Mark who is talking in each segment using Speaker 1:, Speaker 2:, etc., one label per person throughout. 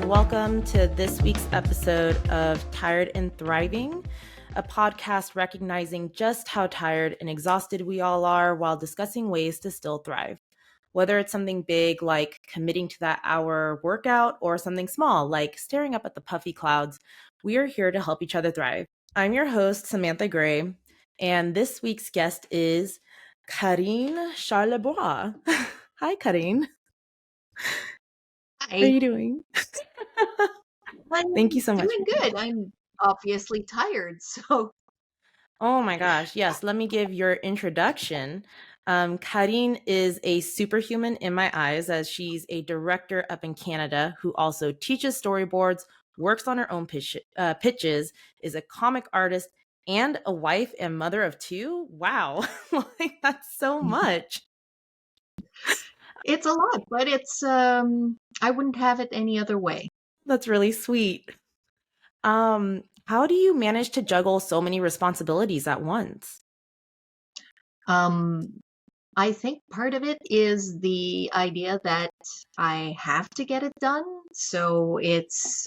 Speaker 1: welcome to this week's episode of Tired and Thriving, a podcast recognizing just how tired and exhausted we all are while discussing ways to still thrive. Whether it's something big like committing to that hour workout or something small like staring up at the puffy clouds, we are here to help each other thrive. I'm your host, Samantha Gray, and this week's guest is Karine Charlebois. Hi, Karine. How are you doing? Thank you so much.
Speaker 2: Doing good. I'm obviously tired, so.
Speaker 1: Oh my gosh, yes. Let me give your introduction. Karine is a superhuman in my eyes, as she's a director up in Canada who also teaches storyboards, works on her own pitches, is a comic artist, and a wife and mother of two. Wow, like that's so much.
Speaker 2: It's a lot, but it's I wouldn't have it any other way.
Speaker 1: That's really sweet. How do you manage to juggle so many responsibilities at once?
Speaker 2: I think part of it is the idea that I have to get it done. So it's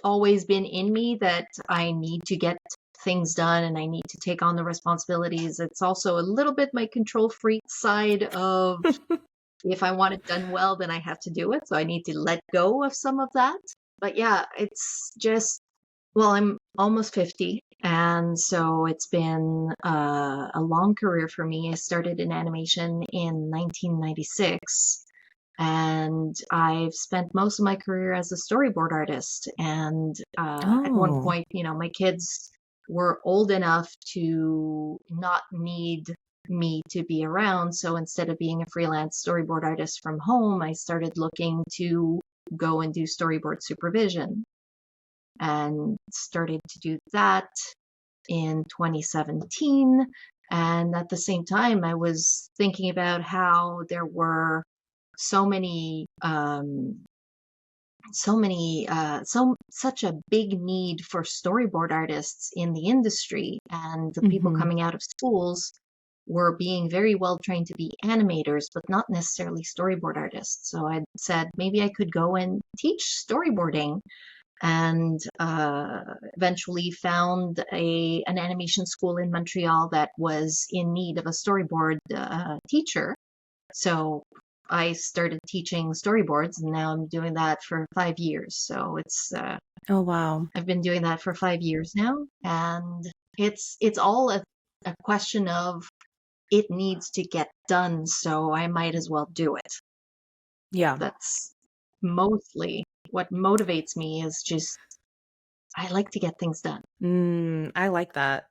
Speaker 2: always been in me that I need to get things done and I need to take on the responsibilities. It's also a little bit my control freak side of if I want it done well, then I have to do it. So I need to let go of some of that. But yeah, it's just, well, I'm almost 50. And so it's been a long career for me. I started in animation in 1996. And I've spent most of my career as a storyboard artist. And at one point, my kids were old enough to not need me to be around. So instead of being a freelance storyboard artist from home, I started looking to go and do storyboard supervision and started to do that in 2017. And at the same time, I was thinking about how there were such a big need for storyboard artists in the industry, and the people coming out of schools were being very well trained to be animators, but not necessarily storyboard artists. So I said maybe I could go and teach storyboarding, and eventually found an animation school in Montreal that was in need of a storyboard teacher. So I started teaching storyboards, and now I'm doing that for 5 years. So it's
Speaker 1: oh wow,
Speaker 2: I've been doing that for 5 years now, and it's all a question of it needs to get done, so I might as well do it.
Speaker 1: Yeah,
Speaker 2: that's mostly what motivates me. Is just I like to get things done.
Speaker 1: I like that.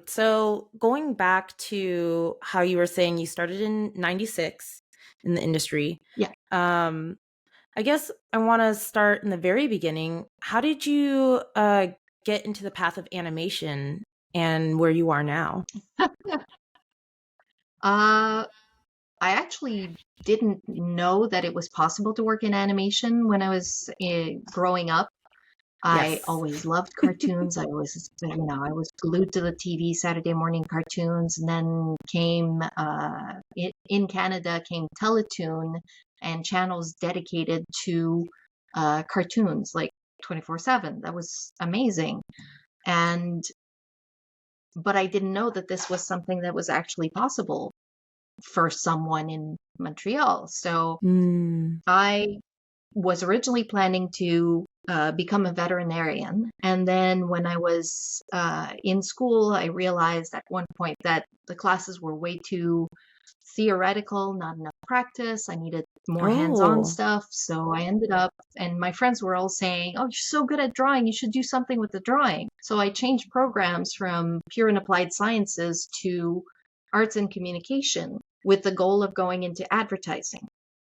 Speaker 1: So going back to how you were saying you started in 96 in the industry.
Speaker 2: Yeah.
Speaker 1: I guess I want to start in the very beginning. How did you get into the path of animation and where you are now?
Speaker 2: I actually didn't know that it was possible to work in animation when I was growing up. I always loved cartoons. I was glued to the TV, Saturday morning cartoons, and then in Canada came Teletoon and channels dedicated to cartoons, like 24/7. That was amazing. But I didn't know that this was something that was actually possible for someone in Montreal. So I was originally planning to become a veterinarian. And then when I was in school, I realized at one point that the classes were way too theoretical, not enough practice. I needed more hands-on stuff. So I ended up, and my friends were all saying, oh, you're so good at drawing, you should do something with the drawing. So I changed programs from pure and applied sciences to arts and communication with the goal of going into advertising.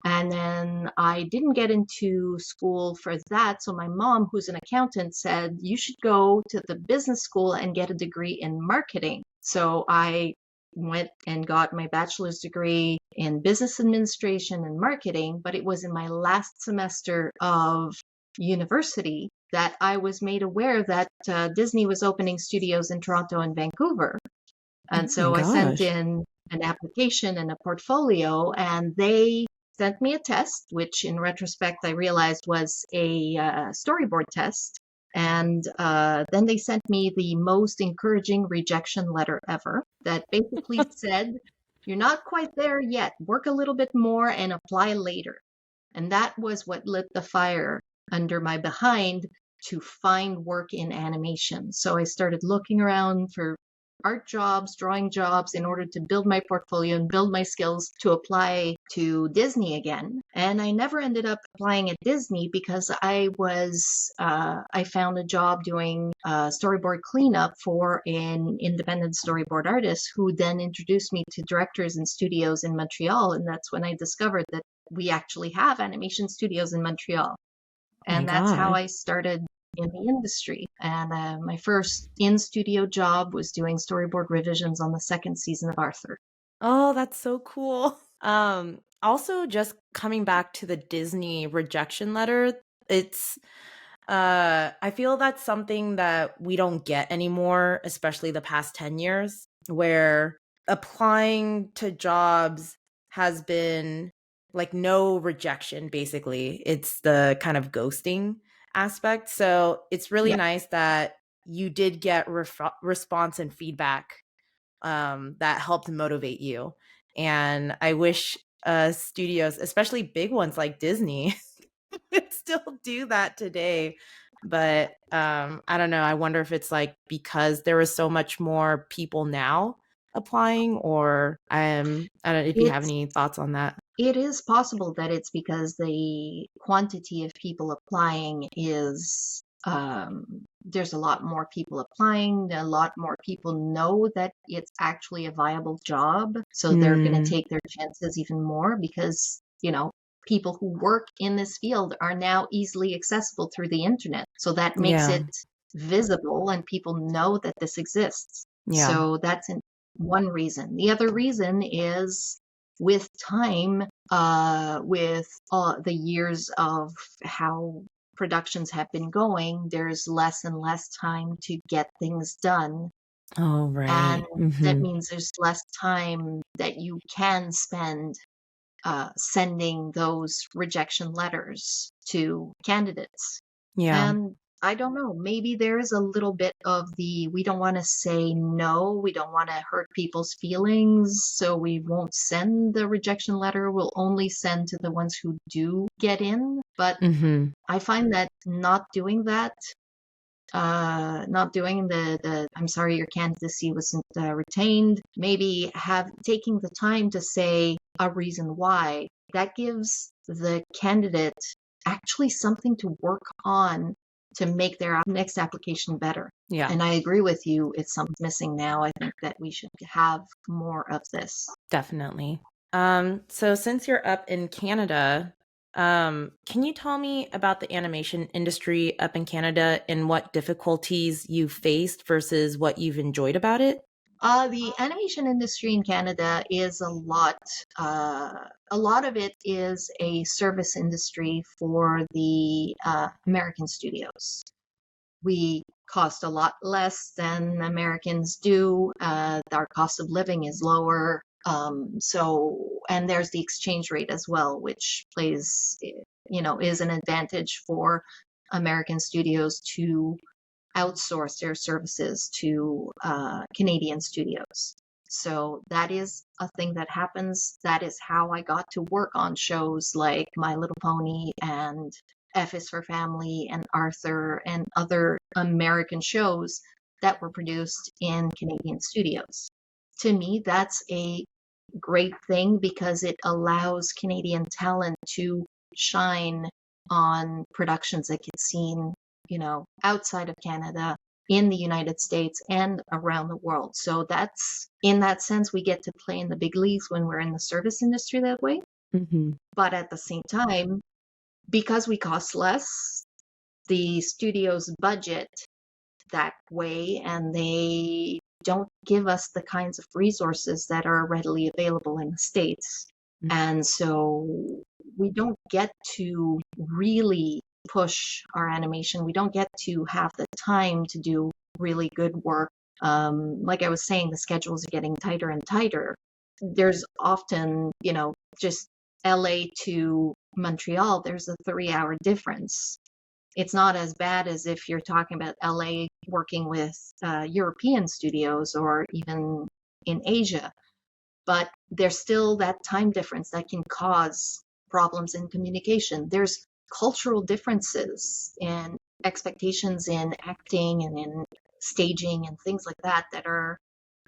Speaker 2: And then I didn't get into school for that. So my mom, who's an accountant, said, you should go to the business school and get a degree in marketing. So I went and got my bachelor's degree in business administration and marketing, but it was in my last semester of university that I was made aware that Disney was opening studios in Toronto and Vancouver. And so I sent in an application and a portfolio, and they sent me a test, which in retrospect I realized was a storyboard test. And then they sent me the most encouraging rejection letter ever that basically said, "You're not quite there yet. Work a little bit more and apply later." And that was what lit the fire under my behind to find work in animation. So I started looking around for art jobs, drawing jobs in order to build my portfolio and build my skills to apply to Disney again. And I never ended up applying at Disney because I found a job doing storyboard cleanup for an independent storyboard artist who then introduced me to directors and studios in Montreal. And that's when I discovered that we actually have animation studios in Montreal.
Speaker 1: Oh my
Speaker 2: And that's how
Speaker 1: God.
Speaker 2: I started in the industry. And my first in-studio job was doing storyboard revisions on the second season of Arthur.
Speaker 1: Oh, that's so cool. Also just coming back to the Disney rejection letter, it's I feel that's something that we don't get anymore, especially the past 10 years, where applying to jobs has been like no rejection, basically. It's the kind of ghosting aspect. So it's really
Speaker 2: Yeah,
Speaker 1: nice that you did get response and feedback that helped motivate you. And I wish studios, especially big ones like Disney, could still do that today. But I don't know. I wonder if it's like because there is so much more people now applying, or I don't know if you have
Speaker 2: it's
Speaker 1: any thoughts on that.
Speaker 2: it is possible that it's because the quantity of people applying is there's a lot more people applying. A lot more people know that it's actually a viable job, so they're going to
Speaker 1: Mm,
Speaker 2: take their chances even more because, people who work in this field are now easily accessible through the internet. So that makes
Speaker 1: yeah,
Speaker 2: it visible and people know that this exists.
Speaker 1: yeah.
Speaker 2: So that's one reason. The other reason is with time, with the years of how productions have been going, there's less and less time to get things done.
Speaker 1: Oh,
Speaker 2: And
Speaker 1: right.
Speaker 2: that
Speaker 1: Mm-hmm.
Speaker 2: means there's less time that you can spend sending those rejection letters to candidates.
Speaker 1: Yeah.
Speaker 2: And I don't know, maybe there is a little bit of the we don't want to say no, we don't want to hurt people's feelings, so we won't send the rejection letter. We'll only send to the ones who do get in. But
Speaker 1: Mm-hmm.
Speaker 2: I find that not doing that, not doing the I'm sorry your candidacy wasn't retained, maybe have taking the time to say a reason why, that gives the candidate actually something to work on to make their next application better.
Speaker 1: Yeah,
Speaker 2: And I agree with you, it's something missing now. I think that we should have more of this.
Speaker 1: definitely. So since you're up in Canada, can you tell me about the animation industry up in Canada and what difficulties you faced versus what you've enjoyed about it?
Speaker 2: The animation industry in Canada is a lot of it is a service industry for the American studios. We cost a lot less than Americans do. Our cost of living is lower. And there's the exchange rate as well, which is an advantage for American studios to outsource their services to Canadian studios. So that is a thing that happens. That is how I got to work on shows like My Little Pony and F is for Family and Arthur and other American shows that were produced in Canadian studios. To me, that's a great thing because it allows Canadian talent to shine on productions that get seen, outside of Canada, in the United States and around the world. So that's in that sense, we get to play in the big leagues when we're in the service industry that way.
Speaker 1: Mm-hmm.
Speaker 2: But at the same time, because we cost less, the studios budget that way and they don't give us the kinds of resources that are readily available in the States. And so we don't get to really push our animation. We don't get to have the time to do really good work. Like I was saying, the schedules are getting tighter and tighter. There's often, just LA to Montreal, there's a 3-hour difference. It's not as bad as if you're talking about LA working with European studios or even in Asia, but there's still that time difference that can cause problems in communication. There's cultural differences and expectations in acting and in staging and things like that that are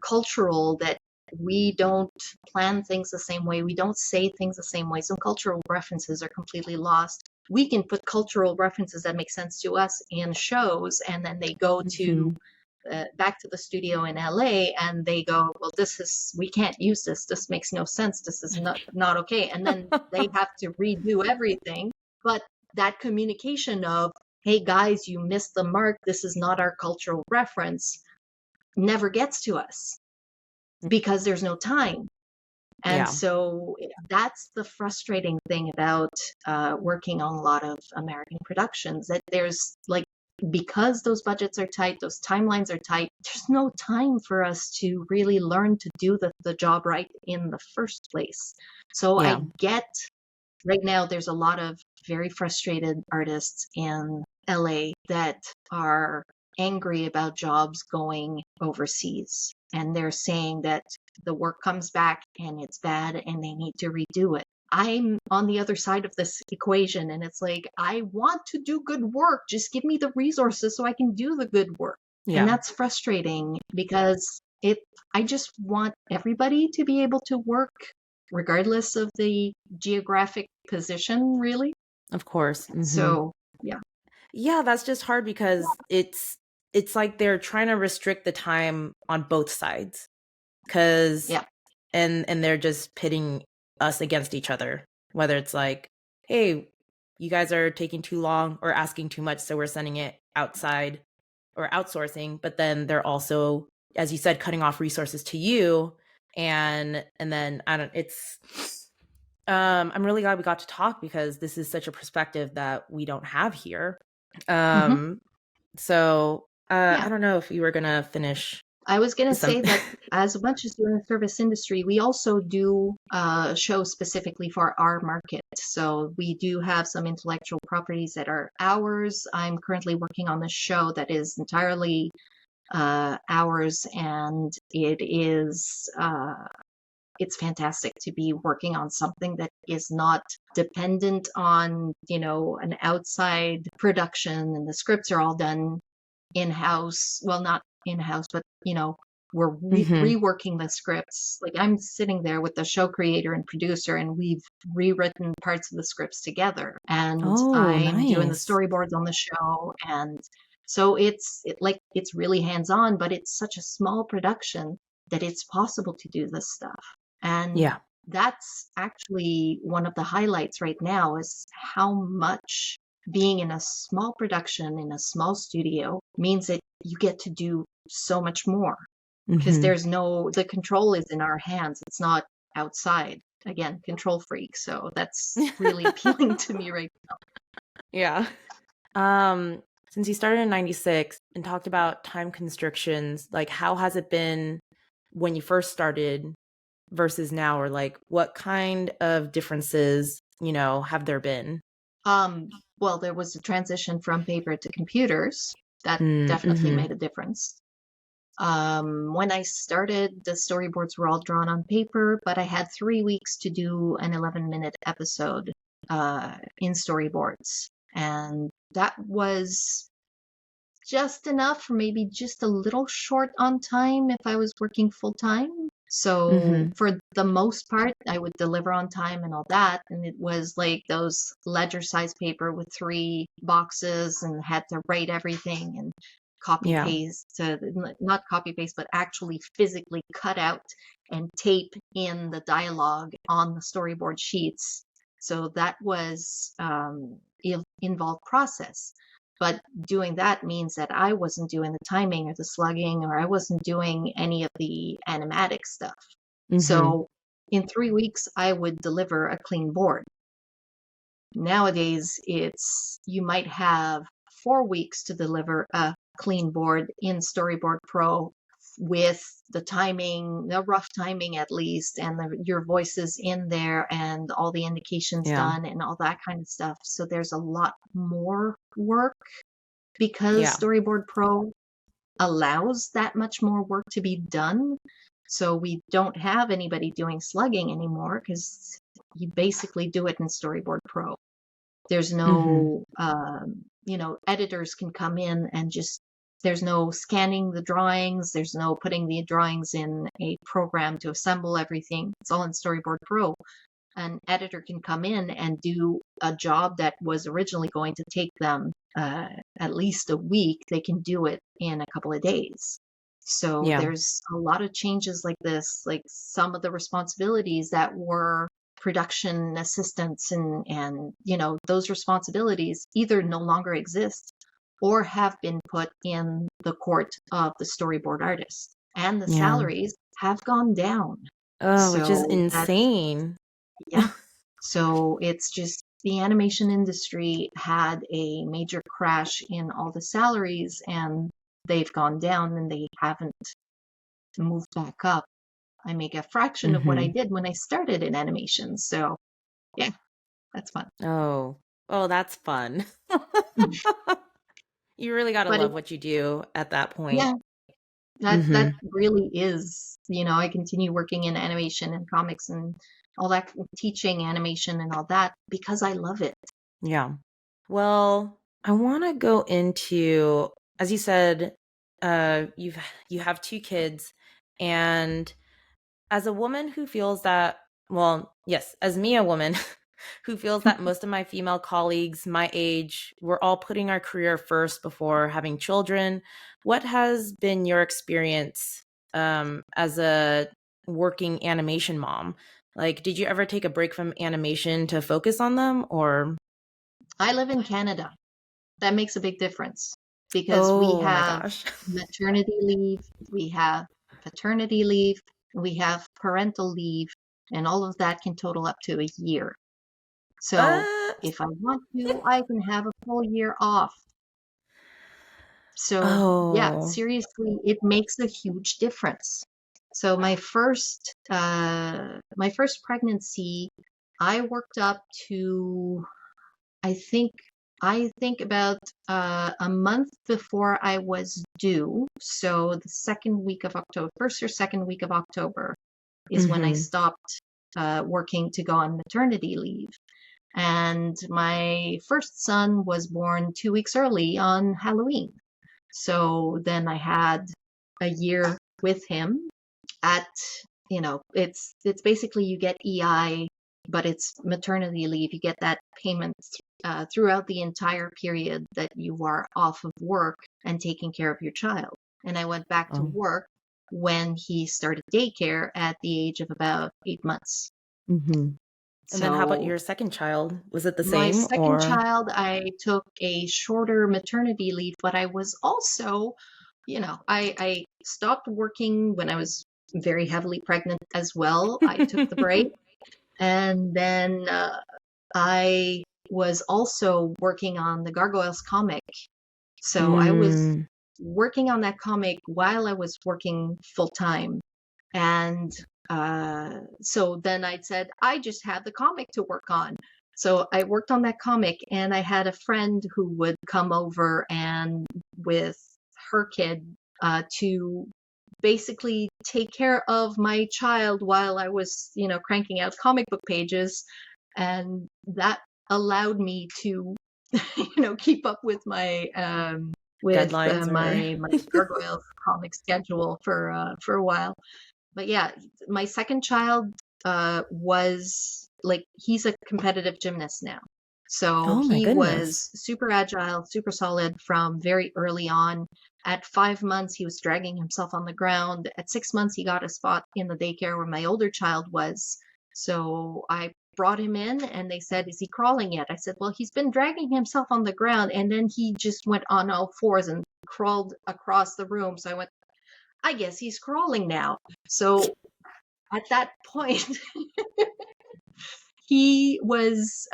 Speaker 2: cultural, that we don't plan things the same way. We don't say things the same way. Some cultural references are completely lost. We can put cultural references that make sense to us in shows, and then they go to back to the studio in LA, and they go, well, we can't use this. This makes no sense. This is not okay. And then they have to redo everything. But that communication of, hey guys, you missed the mark. This is not our cultural reference, never gets to us because there's no time. And so that's the frustrating thing about working on a lot of American productions, that there's like, because those budgets are tight, those timelines are tight, there's no time for us to really learn to do the job right in the first place. So I get, right now, there's a lot of very frustrated artists in LA that are angry about jobs going overseas. And they're saying that the work comes back and it's bad and they need to redo it. I'm on the other side of this equation, and it's like, I want to do good work. Just give me the resources so I can do the good work. And that's frustrating because I just want everybody to be able to work regardless of the geographic position, really.
Speaker 1: Of course.
Speaker 2: So,
Speaker 1: yeah, that's just hard because it's like they're trying to restrict the time on both sides, because and they're just pitting us against each other, whether it's like, hey, you guys are taking too long or asking too much, so we're sending it outside or outsourcing, but then they're also, as you said, cutting off resources to you, and then I'm really glad we got to talk, because this is such a perspective that we don't have here. So I don't know if you were gonna finish.
Speaker 2: I was going to say that as much as we're in the service industry, we also do shows specifically for our market. So we do have some intellectual properties that are ours. I'm currently working on a show that is entirely ours, and it's fantastic to be working on something that is not dependent on, an outside production, and the scripts are all done in-house. Well, not in-house, but we're reworking the scripts. Like, I'm sitting there with the show creator and producer, and we've rewritten parts of the scripts together, and I'm doing the storyboards on the show. And so it's really hands-on, but it's such a small production that it's possible to do this stuff. And that's actually one of the highlights right now, is how much being in a small production in a small studio means that you get to do so much more, because the control is in our hands. It's not outside. Again, control freak. So that's really appealing to me right now.
Speaker 1: Since you started in 96 and talked about time constrictions, like, how has it been when you first started versus now, or like what kind of differences, have there been?
Speaker 2: Well, there was a transition from paper to computers. That definitely made a difference. When I started, the storyboards were all drawn on paper, but I had 3 weeks to do an 11-minute episode in storyboards. And that was just enough, or maybe just a little short on time if I was working full time. So for the most part, I would deliver on time and all that. And it was like those ledger size paper with 3 boxes, and had to write everything and copy paste, not copy paste, but actually physically cut out and tape in the dialogue on the storyboard sheets. So that was involved process. But doing that means that I wasn't doing the timing or the slugging, or I wasn't doing any of the animatic stuff. So in 3 weeks, I would deliver a clean board. Nowadays, you might have 4 weeks to deliver a clean board in Storyboard Pro, with the timing, the rough timing at least, and your voices in there and all the indications
Speaker 1: Yeah.
Speaker 2: done and all that kind of stuff. So there's a lot more work because
Speaker 1: Yeah.
Speaker 2: Storyboard Pro allows that much more work to be done. So we don't have anybody doing slugging anymore because you basically do it in Storyboard Pro. There's no, editors can come in and just, there's no scanning the drawings. There's no putting the drawings in a program to assemble everything. It's all in Storyboard Pro. An editor can come in and do a job that was originally going to take them at least a week. They can do it in a couple of days. So
Speaker 1: Yeah.
Speaker 2: there's a lot of changes like this, like some of the responsibilities that were production assistants and those responsibilities either no longer exist or have been put in the court of the storyboard artist, and the
Speaker 1: Yeah.
Speaker 2: salaries have gone down.
Speaker 1: Oh, which is
Speaker 2: So that's,
Speaker 1: insane.
Speaker 2: yeah. So it's just the animation industry had a major crash in all the salaries, and they've gone down and they haven't moved back up. I make a fraction of what I did when I started in animation. So yeah, that's fun.
Speaker 1: Oh. Oh, that's fun. You really got to
Speaker 2: But
Speaker 1: love
Speaker 2: it,
Speaker 1: what you do at that point.
Speaker 2: yeah, that really is, I continue working in animation and comics and all that, teaching animation and all that because I love it.
Speaker 1: Yeah. Well, I want to go into, as you said, you have two kids, and as a woman who feels that, well, yes, as me, a woman who feels that most of my female colleagues my age, we're all putting our career first before having children. What has been your experience as a working animation mom? Like, did you ever take a break from animation to focus on them, or?
Speaker 2: I live in Canada. That makes a big difference because we
Speaker 1: Oh my
Speaker 2: have
Speaker 1: gosh.
Speaker 2: maternity leave, we have paternity leave, we have parental leave, and all of that can total up to a year. So
Speaker 1: Uh,
Speaker 2: if I want to, I can have a full year off. So yeah,
Speaker 1: oh.
Speaker 2: seriously, it makes a huge difference. So my first pregnancy, I worked up to, I think about a month before I was due. So the second week of October, first or second week of October, is when I
Speaker 1: Mm-hmm.
Speaker 2: stopped working to go on maternity leave. And my first son was born 2 weeks early on Halloween. So then I had a year with him at, it's basically you get EI, but it's maternity leave. You get that payment throughout the entire period that you are off of work and taking care of your child. And I went back to
Speaker 1: Oh.
Speaker 2: work when he started daycare at the age of about 8 months.
Speaker 1: Mm-hmm. And then how about
Speaker 2: So
Speaker 1: your second child? Was it the
Speaker 2: my
Speaker 1: same
Speaker 2: second
Speaker 1: or?
Speaker 2: child, I took a shorter maternity leave, but I was also, I stopped working when I was very heavily pregnant as well. I took the break. And then I was also working on the Gargoyles comic. So I was
Speaker 1: Mm.
Speaker 2: working on that comic while I was working full time. And so then I said, I just had the comic to work on. So I worked on that comic, and I had a friend who would come over and with her kid to basically take care of my child while I was, cranking out comic book pages. And that allowed me to, keep up with my
Speaker 1: Deadlines or?
Speaker 2: my Gargoyles comic schedule for a while. But yeah, my second child was like, he's a competitive gymnast now. So
Speaker 1: Oh my
Speaker 2: he
Speaker 1: goodness.
Speaker 2: was super agile, super solid from very early on. At 5 months, he was dragging himself on the ground. At 6 months, he got a spot in the daycare where my older child was. So I brought him in, and they said, is he crawling yet? I said, well, he's been dragging himself on the ground, and then he just went on all fours and crawled across the room. So I went, I guess he's crawling now. So at that point, he was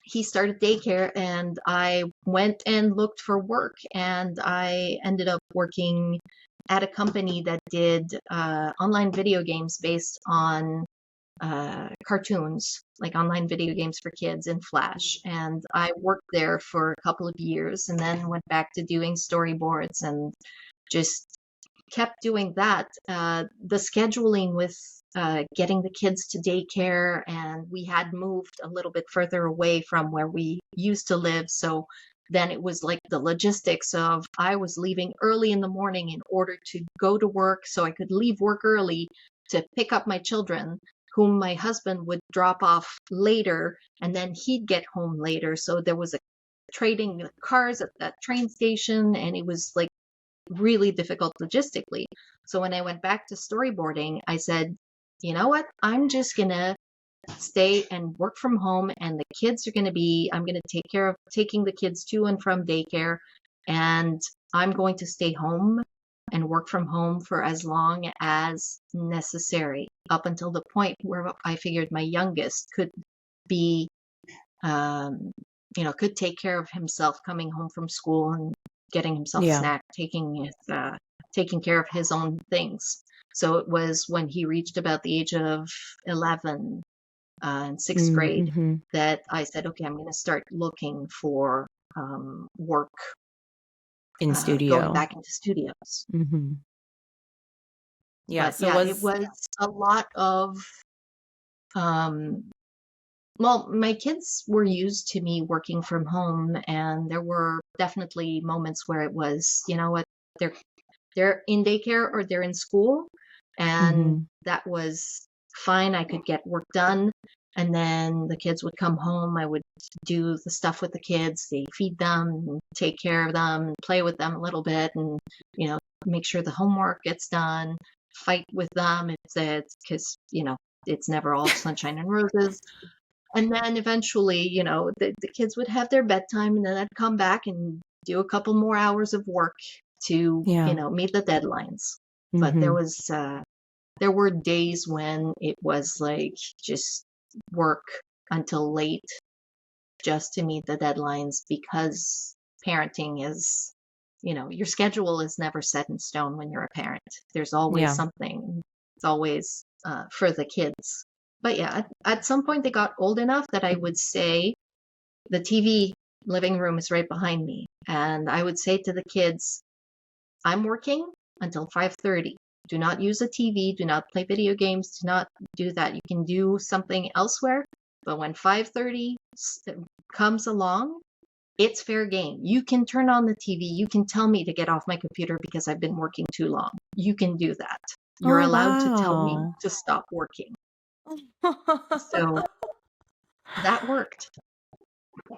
Speaker 2: he started daycare, and I went and looked for work, and I ended up working at a company that did online video games based on cartoons, like online video games for kids in Flash. And I worked there for a couple of years and then went back to doing storyboards and just kept doing that. The scheduling with getting the kids to daycare, and we had moved a little bit further away from where we used to live. So then it was like the logistics of I was leaving early in the morning in order to go to work so I could leave work early to pick up my children, whom my husband would drop off later, and then he'd get home later. So there was a trading cars at that train station, and it was like really difficult logistically. So when I went back to storyboarding, I said, you know what? I'm just going to stay and work from home, and the kids are going to be, I'm going to take care of taking the kids to and from daycare, and I'm going to stay home and work from home for as long as necessary, up until the point where I figured my youngest could be, could take care of himself coming home from school and getting himself a snack, taking care of his own things. So it was when he reached about the age of 11 in sixth grade that I said, okay, I'm going to start looking for work
Speaker 1: in studio,
Speaker 2: going back into studios.
Speaker 1: Yeah,
Speaker 2: but
Speaker 1: so
Speaker 2: yeah, it was a lot of well, my kids were used to me working from home, and there were definitely moments where it was, you know what, they're in daycare or they're in school, and that was fine. I could get work done, and then the kids would come home. I would do the stuff with the kids, they feed them, take care of them, play with them a little bit, and make sure the homework gets done, fight with them. It's because it's never all sunshine and roses. And then eventually, the kids would have their bedtime, and then I'd come back and do a couple more hours of work to, meet the deadlines. But there were days when it was like just work until late just to meet the deadlines, because parenting is, your schedule is never set in stone when you're a parent. There's always something. It's always for the kids. But yeah, at some point they got old enough that I would say the TV living room is right behind me. And I would say to the kids, I'm working until 5:30. Do not use a TV. Do not play video games. Do not do that. You can do something elsewhere. But when 5:30 comes along, it's fair game. You can turn on the TV. You can tell me to get off my computer because I've been working too long. You can do that. You're allowed to tell me to stop working. So that worked.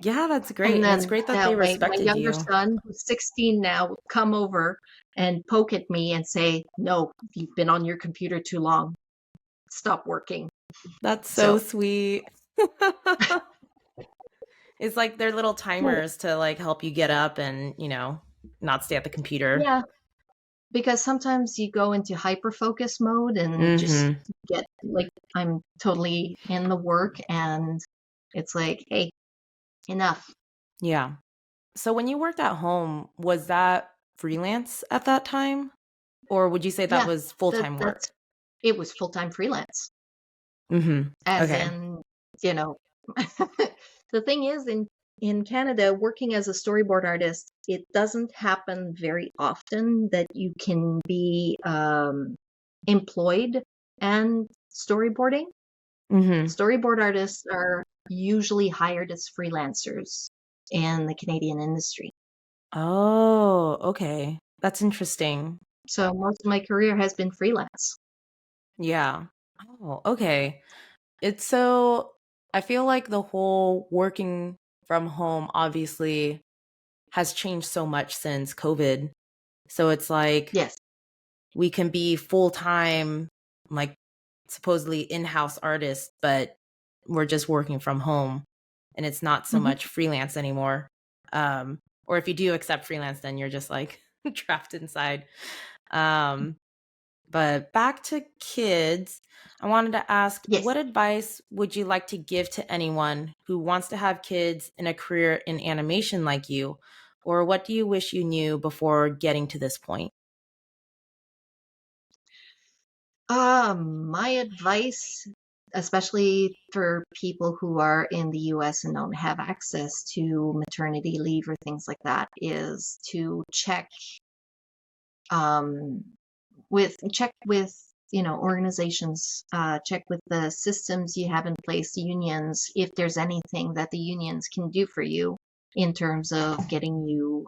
Speaker 1: Yeah, that's great. And it's great that they respected
Speaker 2: my younger
Speaker 1: you.
Speaker 2: son, who's 16 now, would come over and poke at me and say, no, you've been on your computer too long. Stop working.
Speaker 1: That's so sweet. It's like they're little timers to like help you get up and, not stay at the computer.
Speaker 2: Yeah. Because sometimes you go into hyper focus mode and just get like, I'm totally in the work, and it's like, hey, enough.
Speaker 1: Yeah. So when you worked at home, was that freelance at that time? Or would you say that was full-time work?
Speaker 2: It was full-time freelance.
Speaker 1: As
Speaker 2: in, the thing is, in Canada, working as a storyboard artist, it doesn't happen very often that you can be employed and storyboarding. Storyboard artists are usually hired as freelancers in the Canadian industry.
Speaker 1: Oh, okay. That's interesting.
Speaker 2: So most of my career has been freelance.
Speaker 1: Yeah. Oh, okay. I feel like the whole working from home obviously has changed so much since COVID. So it's like,
Speaker 2: yes,
Speaker 1: we can be full-time, like supposedly in-house artists, but we're just working from home, and it's not so much freelance anymore. Or if you do accept freelance, then you're just like trapped inside. But back to kids, I wanted to ask, what advice would you like to give to anyone who wants to have kids in a career in animation like you? Or what do you wish you knew before getting to this point?
Speaker 2: My advice, especially for people who are in the US and don't have access to maternity leave or things like that, is to um, check with organizations, check with the systems you have in place, unions, if there's anything that the unions can do for you in terms of getting you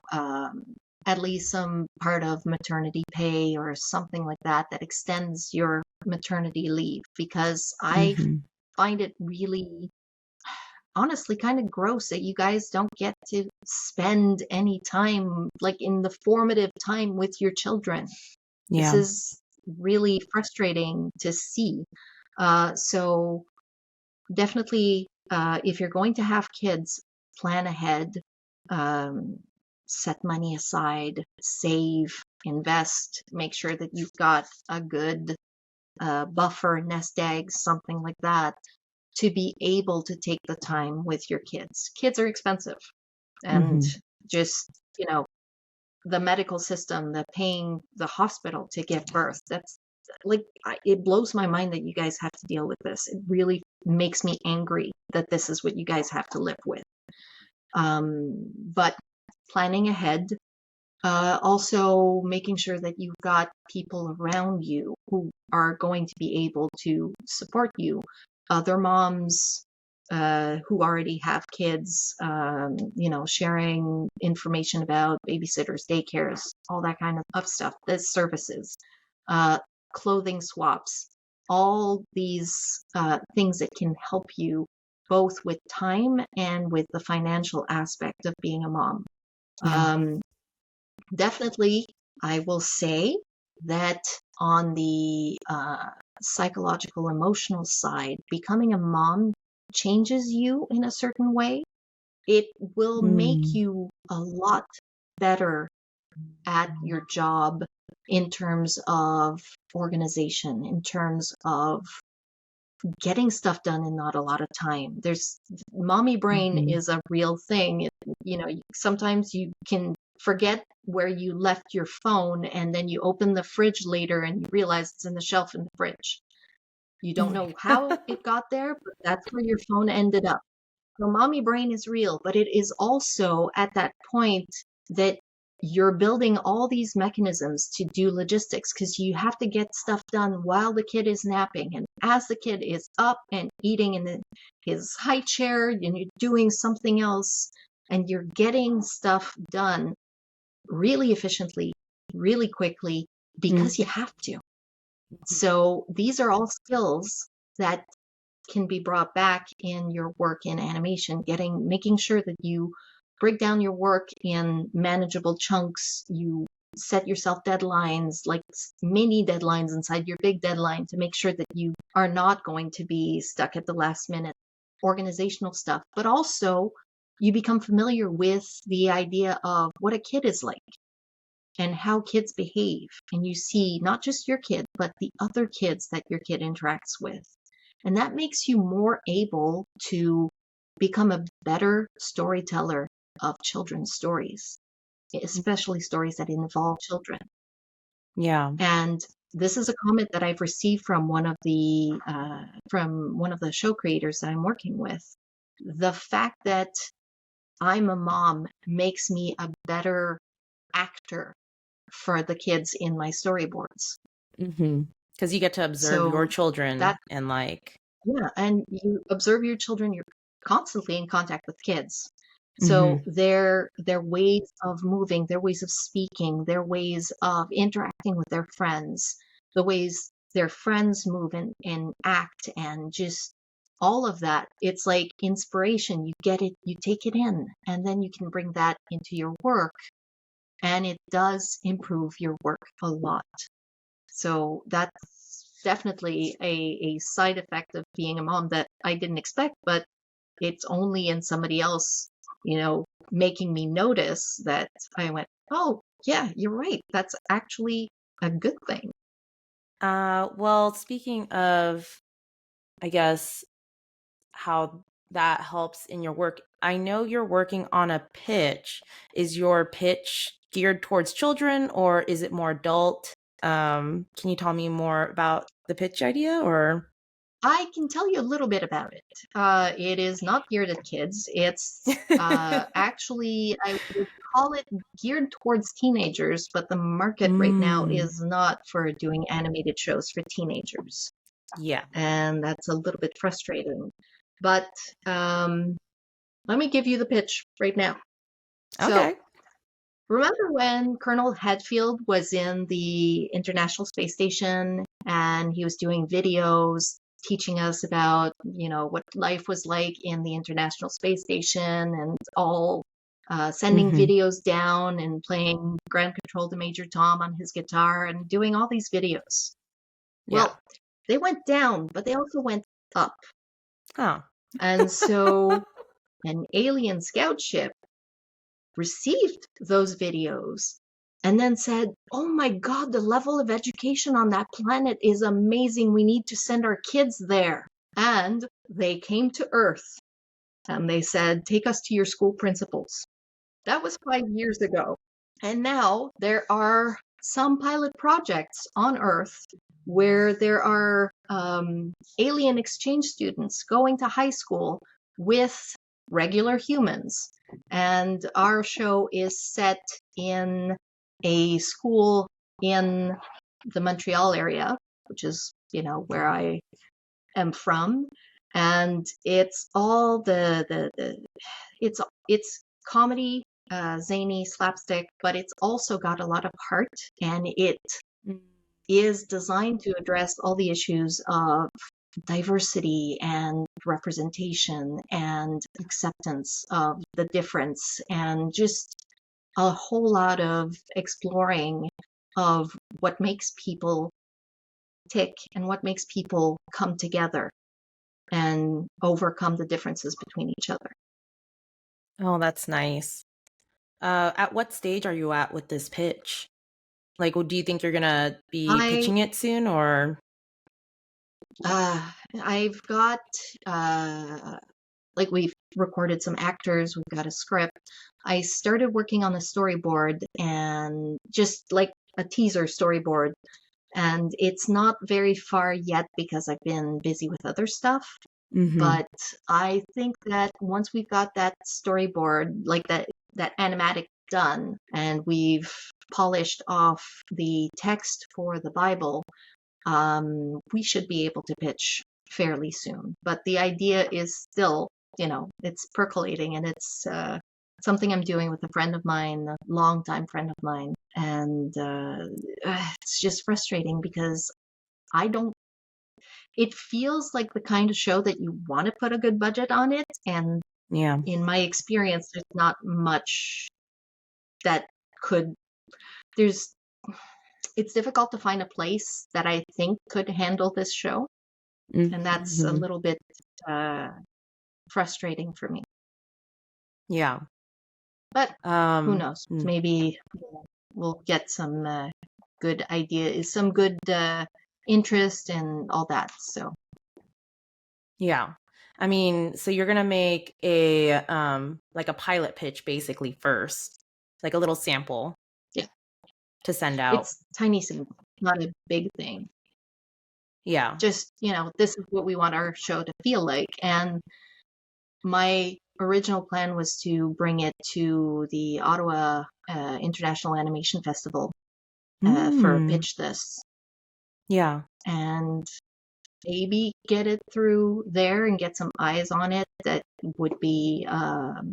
Speaker 2: at least some part of maternity pay or something like that that extends your maternity leave, because I
Speaker 1: Mm-hmm.
Speaker 2: find it really honestly kind of gross that you guys don't get to spend any time, like in the formative time, with your children. This
Speaker 1: Yeah.
Speaker 2: is really frustrating to see. So definitely, if you're going to have kids, plan ahead, um, set money aside, save, invest, make sure that you've got a good buffer, nest egg, something like that, to be able to take the time with your kids. Kids are expensive, and
Speaker 1: Mm-hmm.
Speaker 2: just, the medical system, the paying the hospital to give birth, that's like, it blows my mind that you guys have to deal with this. It really makes me angry that this is what you guys have to live with. But planning ahead, also making sure that you've got people around you who are going to be able to support you, other moms who already have kids, sharing information about babysitters, daycares, all that kind of stuff, the services, uh, clothing swaps, all these things that can help you both with time and with the financial aspect of being a mom.
Speaker 1: Yeah.
Speaker 2: Um, Definitely, I will say that on the psychological, emotional side, becoming a mom changes you in a certain way. It will make
Speaker 1: Mm.
Speaker 2: you a lot better at your job in terms of organization, in terms of getting stuff done in not a lot of time. There's mommy brain
Speaker 1: Mm-hmm.
Speaker 2: is a real thing. Sometimes you can forget where you left your phone, and then you open the fridge later and you realize it's in the shelf in the fridge. You don't know how it got there, but that's where your phone ended up. So mommy brain is real, but it is also at that point that you're building all these mechanisms to do logistics, because you have to get stuff done while the kid is napping and as the kid is up and eating in his high chair, and you're doing something else, and you're getting stuff done really efficiently, really quickly, because you have to. So these are all skills that can be brought back in your work in animation, making sure that you break down your work in manageable chunks. You set yourself deadlines, like mini deadlines inside your big deadline, to make sure that you are not going to be stuck at the last minute. Organizational stuff, but also you become familiar with the idea of what a kid is like and how kids behave. And you see not just your kid, but the other kids that your kid interacts with. And that makes you more able to become a better storyteller of children's stories, especially stories that involve children.
Speaker 1: Yeah.
Speaker 2: And this is a comment that I've received from one of the show creators that I'm working with. The fact that I'm a mom makes me a better actor for the kids in my storyboards.
Speaker 1: Mm-hmm. Because you get to observe your
Speaker 2: So
Speaker 1: children
Speaker 2: that,
Speaker 1: and like.
Speaker 2: yeah, and you observe your children, you're constantly in contact with kids.
Speaker 1: Mm-hmm.
Speaker 2: So their ways of moving, their ways of speaking, their ways of interacting with their friends, the ways their friends move and act, and just all of that. It's like inspiration. You get it, you take it in, and then you can bring that into your work, and it does improve your work a lot. So that's definitely a side effect of being a mom that I didn't expect, but it's only in somebody else, making me notice that I went, oh, yeah, you're right. That's actually a good thing.
Speaker 1: Well, speaking of, I guess, how that helps in your work, I know you're working on a pitch. Is your pitch geared towards children or is it more adult? Can you tell me more about the pitch idea, or?
Speaker 2: I can tell you a little bit about it. It is not geared at kids. It's actually, I would call it geared towards teenagers, but the market right now is not for doing animated shows for teenagers.
Speaker 1: Yeah.
Speaker 2: And that's a little bit frustrating. But let me give you the pitch right now.
Speaker 1: Okay.
Speaker 2: So, remember when Colonel Hadfield was in the International Space Station and he was doing videos teaching us about, what life was like in the International Space Station and all sending videos down and playing Ground Control to Major Tom on his guitar and doing all these videos.
Speaker 1: Yeah.
Speaker 2: Well, they went down, but they also went up.
Speaker 1: Oh.
Speaker 2: And so an alien scout ship received those videos and then said, "Oh my God, the level of education on that planet is amazing. We need to send our kids there." And they came to Earth and they said, "Take us to your school principals." That was 5 years ago. And now there are some pilot projects on Earth where there are alien exchange students going to high school with regular humans. And our show is set in a school in the Montreal area, which is, where I am from. And it's all it's comedy, zany, slapstick, but it's also got a lot of heart, and it is designed to address all the issues of diversity and representation and acceptance of the difference, and just a whole lot of exploring of what makes people tick and what makes people come together and overcome the differences between each other.
Speaker 1: Oh, that's nice. At what stage are you at with this pitch? Like, do you think you're gonna be pitching it soon, or?
Speaker 2: I've got we've recorded some actors, we've got a script. I started working on the storyboard, and just like a teaser storyboard, and it's not very far yet because I've been busy with other stuff. But I think that once we've got that storyboard, like that animatic done, and we've polished off the text for the Bible, we should be able to pitch fairly soon. But the idea is still, it's percolating, and it's something I'm doing with a friend of mine, a longtime friend of mine. And it's just frustrating because it feels like the kind of show that you want to put a good budget on it. And in my experience, there's not much that it's difficult to find a place that I think could handle this show. And that's a little bit frustrating for me.
Speaker 1: Yeah.
Speaker 2: But who knows? Maybe we'll get some good ideas, some good interest and all that. So.
Speaker 1: Yeah. I mean, so you're going to make a like a pilot pitch basically first, like a little sample.
Speaker 2: Yeah.
Speaker 1: To send out.
Speaker 2: It's tiny sample, not a big thing.
Speaker 1: Yeah.
Speaker 2: Just, this is what we want our show to feel like. And my original plan was to bring it to the Ottawa International Animation Festival for pitch this.
Speaker 1: Yeah.
Speaker 2: And maybe get it through there and get some eyes on it that would be a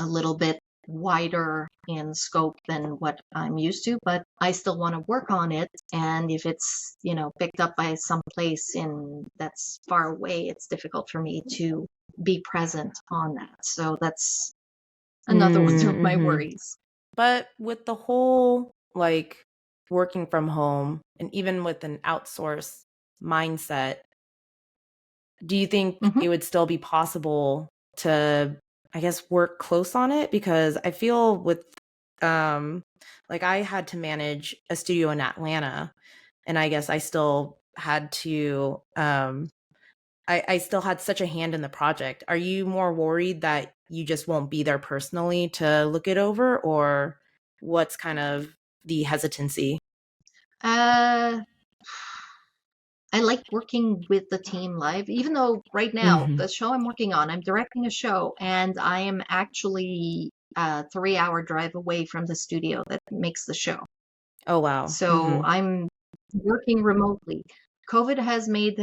Speaker 2: little bit wider in scope than what I'm used to, but I still want to work on it. And if it's, picked up by some place that's far away, it's difficult for me to be present on that. So that's another one of my worries.
Speaker 1: But with the whole working from home and even with an outsource mindset, do you think it would still be possible to, I guess, work close on it? Because I feel with I had to manage a studio in Atlanta, and I guess I still had to I still had such a hand in the project. Are you more worried that you just won't be there personally to look it over, or what's kind of the hesitancy?
Speaker 2: I I like working with the team live, even though right now
Speaker 1: Hmm.
Speaker 2: the show I'm working on, I'm directing a show and I am actually a 3 hour drive away from the studio that makes the show.
Speaker 1: Oh, wow.
Speaker 2: So
Speaker 1: Hmm.
Speaker 2: I'm working remotely. COVID has made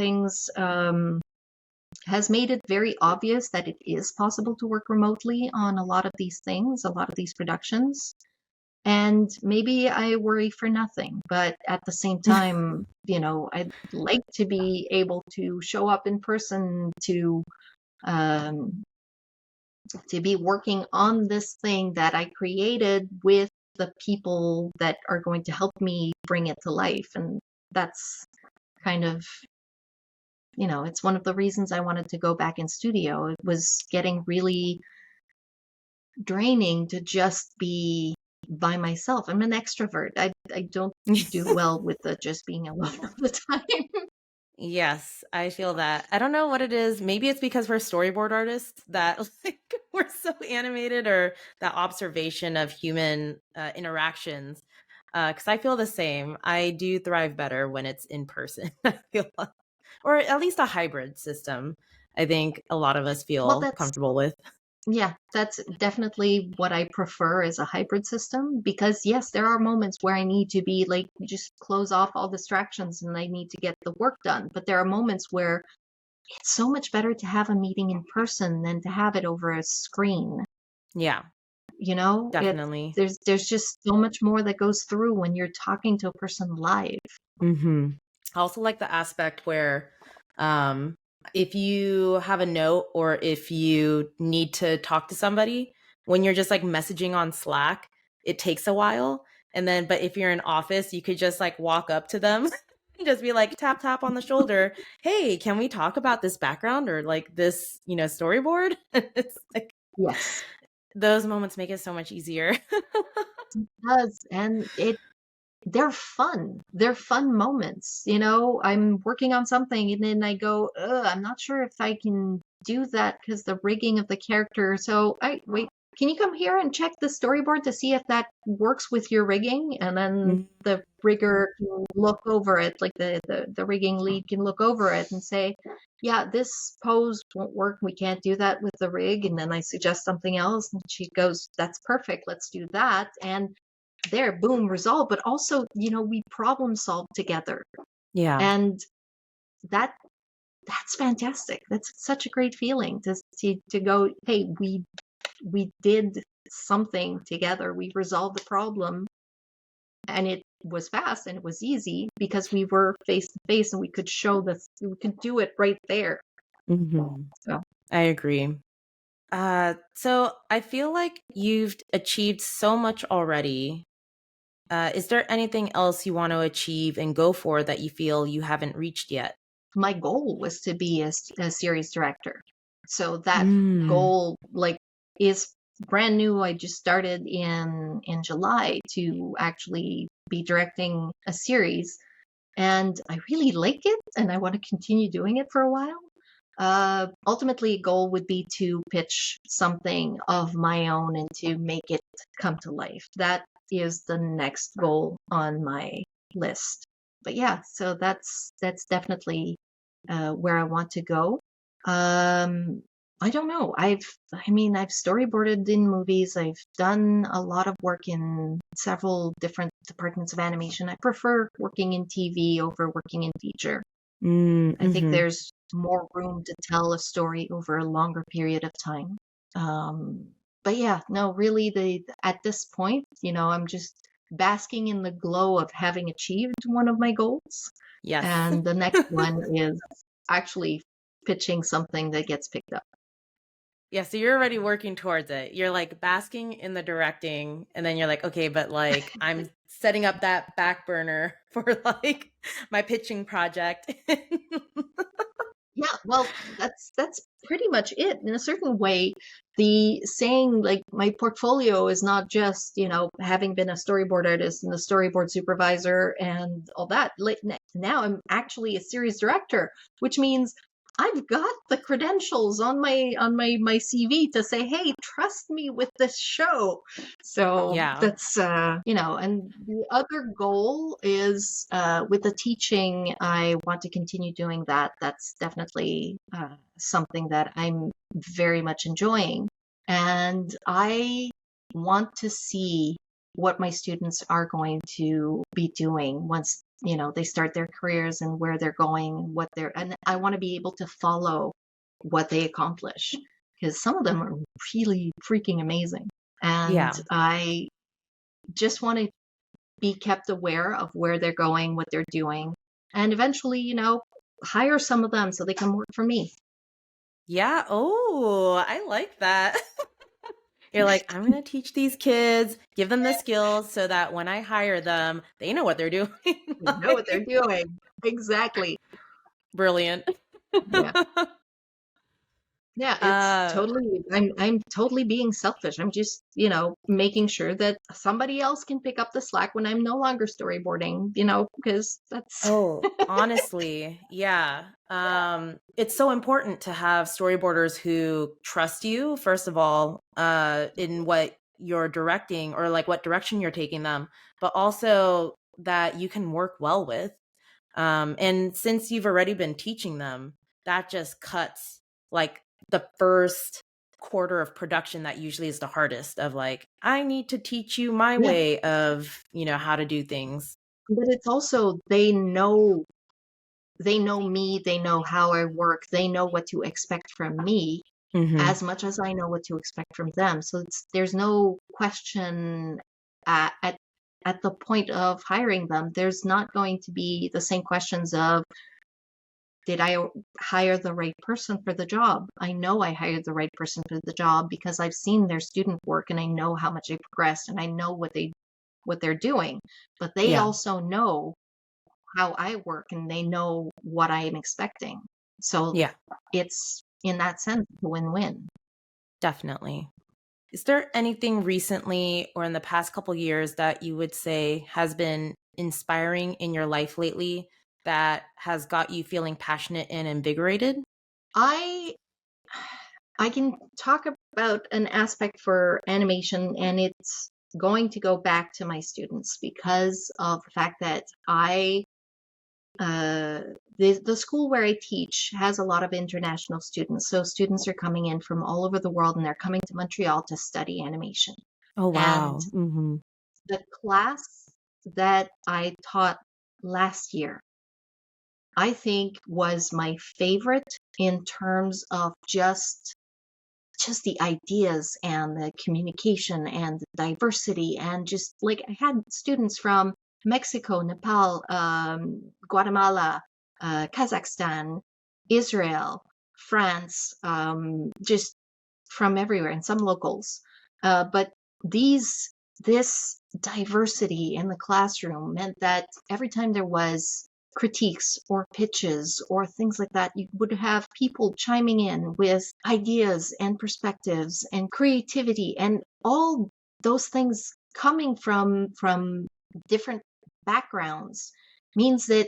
Speaker 2: it very obvious that it is possible to work remotely on a lot of these things, a lot of these productions. And maybe I worry for nothing, but at the same time, I'd like to be able to show up in person um, to be working on this thing that I created with the people that are going to help me bring it to life. And that's kind of, it's one of the reasons I wanted to go back in studio. It was getting really draining to just be by myself. I'm an extrovert. I don't do well with the just being alone all the time.
Speaker 1: Yes, I feel that. I don't know what it is. Maybe it's because we're storyboard artists that like we're so animated, or that observation of human interactions. Because I feel the same. I do thrive better when it's in person. I feel like, or at least a hybrid system. I think a lot of us
Speaker 2: Well,
Speaker 1: feel
Speaker 2: that's
Speaker 1: comfortable with.
Speaker 2: yeah, that's definitely what I prefer is a hybrid system because yes, there are moments where I need to be like just close off all distractions and I need to get the work done. But there are moments where it's so much better to have a meeting in person than to have it over a screen.
Speaker 1: Yeah,
Speaker 2: It's
Speaker 1: definitely.
Speaker 2: there's just so much more that goes through when you're talking to a person live.
Speaker 1: Hmm. I also like the aspect where um, if you have a note or if you need to talk to somebody, when you're just like messaging on Slack, it takes a while. And then, but if you're in office, you could just like walk up to them and just be like, tap, tap on the shoulder. Hey, can we talk about this background or like this, storyboard? It's like
Speaker 2: Yes,
Speaker 1: those moments make it so much easier.
Speaker 2: it does, and they're fun. They're fun moments. I'm working on something and then I go, ugh, I'm not sure if I can do that because the rigging of the character. So I wait, can you come here and check the storyboard to see if that works with your rigging? And then
Speaker 1: Mm.
Speaker 2: the rigger can look over it, like the rigging lead can look over it and say, yeah, this pose won't work. We can't do that with the rig. And then I suggest something else. And she goes, that's perfect. Let's do that. And there, boom, resolve. But also, we problem solve together,
Speaker 1: Yeah.
Speaker 2: and that that's fantastic. That's such a great feeling to go, hey, we did something together. We resolved the problem, and it was fast and it was easy because we were face to face and we could show this. We could do it right there.
Speaker 1: Hmm.
Speaker 2: So
Speaker 1: I agree. So I feel like you've achieved so much already. Is there anything else you want to achieve and go for that you feel you haven't reached yet?
Speaker 2: my goal was to be a series director. So that
Speaker 1: Mm.
Speaker 2: goal like is brand new. I just started in July to actually be directing a series, and I really like it and I want to continue doing it for a while. Ultimately, a goal would be to pitch something of my own and to make it come to life. That is the next goal on my list. But yeah, so that's definitely where I want to go. Um, I don't know. I've storyboarded in movies. I've done a lot of work in several different departments of animation. I prefer working in TV over working in feature.
Speaker 1: Mm,
Speaker 2: I think
Speaker 1: hmm.
Speaker 2: there's more room to tell a story over a longer period of time. Um, but yeah, no, really, at this point, I'm just basking in the glow of having achieved one of my goals,
Speaker 1: Yes.
Speaker 2: and the next one is actually pitching something that gets picked up.
Speaker 1: Yeah, so you're already working towards it. You're like basking in the directing, and then you're like, okay, but like I'm setting up that back burner for like my pitching project.
Speaker 2: Yeah, well, that's pretty much it. In a certain way, the saying like my portfolio is not just, having been a storyboard artist and a storyboard supervisor and all that. Like now I'm actually a series director, which means I've got the credentials on my CV to say, hey, trust me with this show. So
Speaker 1: Yeah.
Speaker 2: that's and the other goal is with the teaching, I want to continue doing that. That's definitely something that I'm very much enjoying. And I want to see what my students are going to be doing once they start their careers and where they're going, and I want to be able to follow what they accomplish because some of them are really freaking amazing. And
Speaker 1: Yeah.
Speaker 2: I just want to be kept aware of where they're going, what they're doing, and eventually, hire some of them so they can work for me.
Speaker 1: Yeah. Oh, I like that. You're like, I'm going to teach these kids, give them the skills so that when I hire them, they know what they're doing.
Speaker 2: They know what they're doing. Exactly.
Speaker 1: Brilliant.
Speaker 2: Yeah. Yeah, it's
Speaker 1: uh,
Speaker 2: totally I'm totally being selfish. I'm just, making sure that somebody else can pick up the slack when I'm no longer storyboarding, because that's
Speaker 1: oh, honestly, yeah. It's so important to have storyboarders who trust you, first of all, in what you're directing or like what direction you're taking them, but also that you can work well with. And since you've already been teaching them, that just cuts like the first quarter of production that usually is the hardest of like, I need to teach you my
Speaker 2: yeah,
Speaker 1: way of, how to do things.
Speaker 2: but it's also they know me, they know how I work, they know what to expect from me
Speaker 1: Hmm.
Speaker 2: as much as I know what to expect from them. So there's no question at the point of hiring them. There's not going to be the same questions of did I hire the right person for the job? I know I hired the right person for the job because I've seen their student work and I know how much they progressed and I know what they're doing. But they
Speaker 1: Yeah,
Speaker 2: also know how I work and they know what I am expecting. So
Speaker 1: yeah,
Speaker 2: it's in that sense a win-win.
Speaker 1: definitely. Is there anything recently or in the past couple years that you would say has been inspiring in your life lately that has got you feeling passionate and invigorated?
Speaker 2: I I can talk about an aspect for animation, and it's going to go back to my students because of the fact that uh, the school where I teach has a lot of international students. So students are coming in from all over the world, and they're coming to Montreal to study animation.
Speaker 1: Oh,
Speaker 2: And
Speaker 1: wow. Hmm.
Speaker 2: the class that I taught last year, I think was my favorite in terms of just the ideas and the communication and the diversity and just like I had students from Mexico, Nepal, Guatemala, Kazakhstan, Israel, France, just from everywhere, and some locals. But this diversity in the classroom meant that every time there was critiques or pitches or things like that, you would have people chiming in with ideas and perspectives and creativity and all those things coming from different backgrounds means that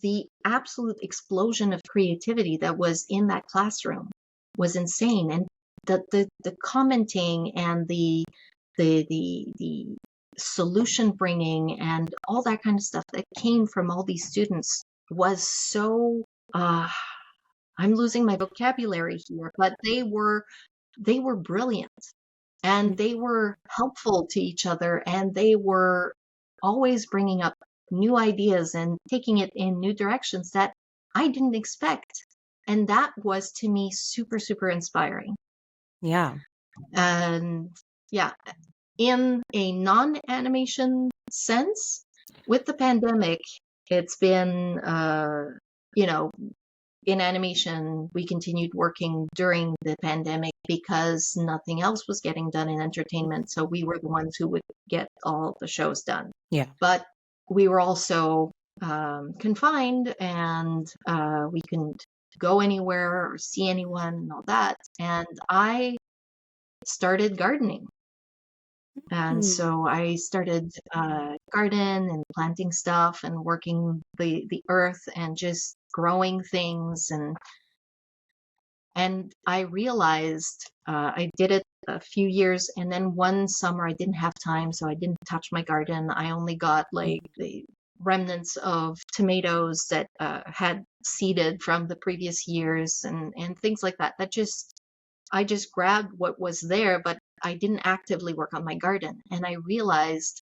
Speaker 2: the absolute explosion of creativity that was in that classroom was insane. And the commenting and the solution bringing and all that kind of stuff that came from all these students was so I'm losing my vocabulary here, but they were brilliant and they were helpful to each other and they were always bringing up new ideas and taking it in new directions that I didn't expect. And that was to me super, super inspiring.
Speaker 1: Yeah.
Speaker 2: And yeah, in a non animation sense, with the pandemic, it's been, you know, in animation, we continued working during the pandemic because nothing else was getting done in entertainment. So we were the ones who would get all the shows done.
Speaker 1: Yeah.
Speaker 2: But we were also confined and we couldn't go anywhere or see anyone and all that. And I started gardening. And
Speaker 1: Mm.
Speaker 2: so I started garden and planting stuff and working the earth and just growing things and And I realized I did it a few years, and then one summer I didn't have time, so I didn't touch my garden. I only got like the remnants of tomatoes that had seeded from the previous years and things like that. I just grabbed what was there, but I didn't actively work on my garden. And I realized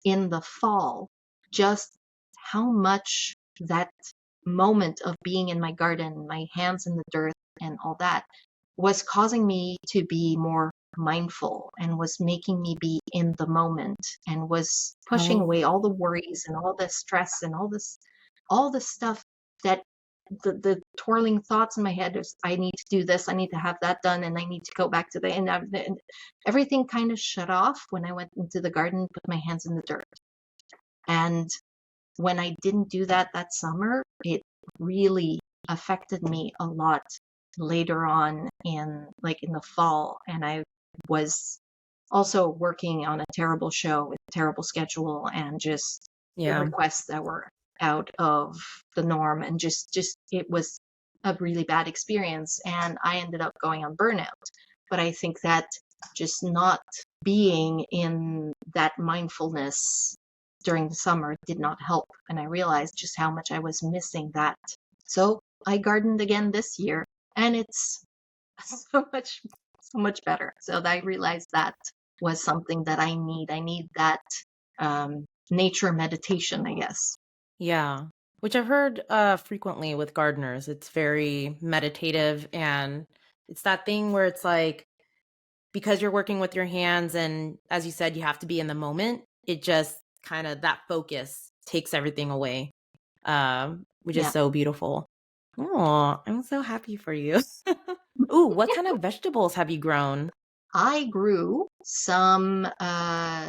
Speaker 2: in the fall just how much that moment of being in my garden, my hands in the dirt and all that, was causing me to be more mindful and was making me be in the moment and was pushing
Speaker 1: Oh,
Speaker 2: away all the worries and all the stress and all the stuff that the twirling thoughts in my head is I need to do this, I need to have that done, and I need to go back to the and everything kind of shut off when I went into the garden, put my hands in the dirt. And when I didn't do that summer, it really affected me a lot later on in the fall. And I was also working on a terrible show with a terrible schedule and just
Speaker 1: yeah.
Speaker 2: requests that were out of the norm, and just it was a really bad experience, and I ended up going on burnout. But I think that just not being in that mindfulness during the summer did not help, and I realized just how much I was missing that. So I gardened again this year, and it's so much better. So I realized that was something that I need. I need that nature meditation, I guess.
Speaker 1: Yeah. Which I've heard frequently with gardeners. It's very meditative, and it's that thing where it's like, because you're working with your hands and as you said, you have to be in the moment, it just kind of that focus takes everything away. Which is
Speaker 2: Yeah.
Speaker 1: so beautiful. Oh, I'm so happy for you. Ooh, what kind of vegetables have you grown?
Speaker 2: I grew some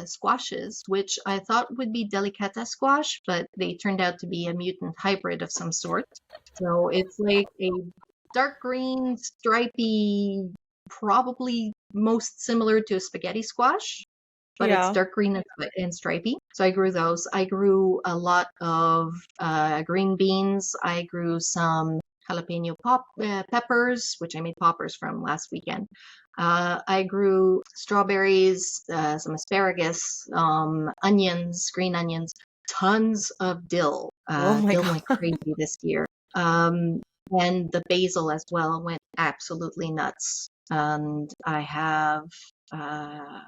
Speaker 2: squashes, which I thought would be delicata squash, but they turned out to be a mutant hybrid of some sort. So it's like a dark green, stripy, probably most similar to a spaghetti squash, but it's
Speaker 1: Yeah.
Speaker 2: dark green and stripy. So I grew those. I grew a lot of green beans. I grew some jalapeno peppers, which I made poppers from last weekend. I grew strawberries, some asparagus, onions, green onions, tons of dill.
Speaker 1: Oh my
Speaker 2: Dill went
Speaker 1: God.
Speaker 2: crazy this year. Um, and the basil as well went absolutely nuts. And I have uh,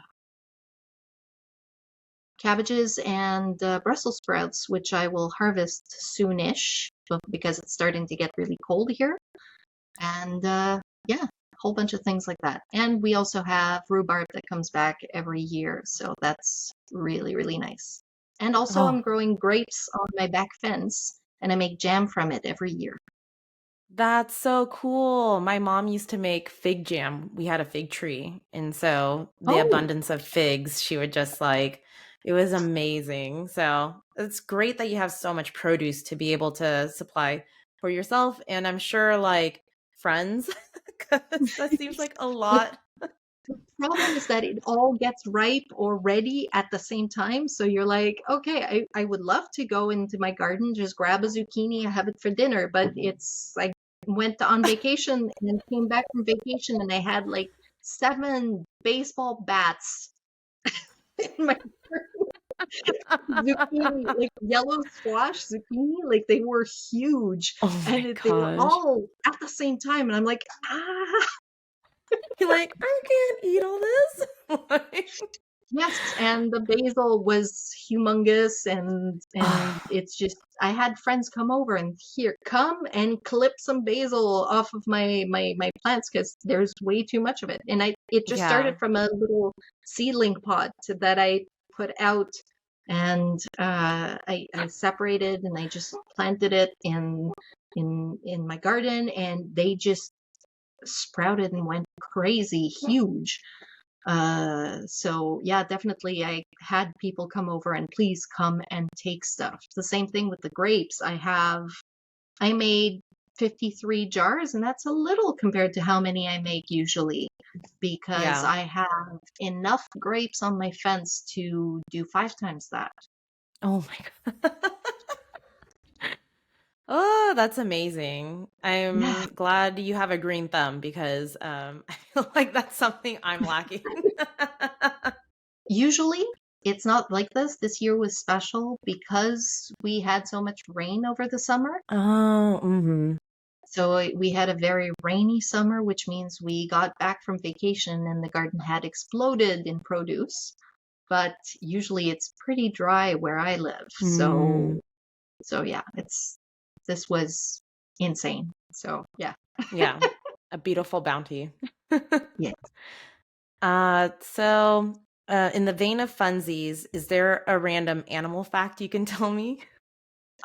Speaker 2: cabbages and Brussels sprouts, which I will harvest soonish because it's starting to get really cold here. And yeah, a whole bunch of things like that. And we also have rhubarb that comes back every year, so that's really, really nice. And also, I'm
Speaker 1: Oh,
Speaker 2: growing grapes on my back fence, and I make jam from it every year.
Speaker 1: that's so cool. My mom used to make fig jam. We had a fig tree. And so the
Speaker 2: Oh,
Speaker 1: abundance of figs, she would just like, it was amazing. So it's great that you have so much produce to be able to supply for yourself. And I'm sure like friends, because that seems like a
Speaker 2: the
Speaker 1: lot.
Speaker 2: problem is that it all gets ripe or ready at the same time. So you're like, okay, I would love to go into my garden, just grab a zucchini and have it for dinner. But it's like went on vacation and came back from vacation and I had like 7 baseball bats in my zucchini, like yellow squash zucchini, like they were huge
Speaker 1: Oh
Speaker 2: and
Speaker 1: my
Speaker 2: they were
Speaker 1: gosh.
Speaker 2: all at the same time. And I'm like, ah.
Speaker 1: You're like, I can't eat all this. Like,
Speaker 2: Yes, and the basil was humongous, and
Speaker 1: ah,
Speaker 2: it's just I had friends come over and here, come and clip some basil off of my plants because there's way too much of it. And it just started
Speaker 1: yeah.
Speaker 2: from a little seedling pot that I put out, and I separated and I just planted it in my garden, and they just sprouted and went crazy huge. So yeah, definitely I had people come over and please come and take stuff. The same thing with the grapes. I made 53 jars, and that's a little compared to how many I make usually because
Speaker 1: Yeah.
Speaker 2: I have enough grapes on my fence to do 5 times that.
Speaker 1: Oh my God. Oh, that's amazing.
Speaker 2: Yeah.
Speaker 1: I'm glad you have a green thumb because I feel like that's something I'm lacking.
Speaker 2: Usually, it's not like this. This year was special because we had so much rain over the summer.
Speaker 1: Oh, mm-hmm.
Speaker 2: So we had a very rainy summer, which means we got back from vacation and the garden had exploded in produce. But usually it's pretty dry where I live.
Speaker 1: Mm,
Speaker 2: So yeah, this was insane. So yeah.
Speaker 1: yeah, a beautiful bounty.
Speaker 2: Yeah.
Speaker 1: In the vein of funsies, is there a random animal fact you can tell me?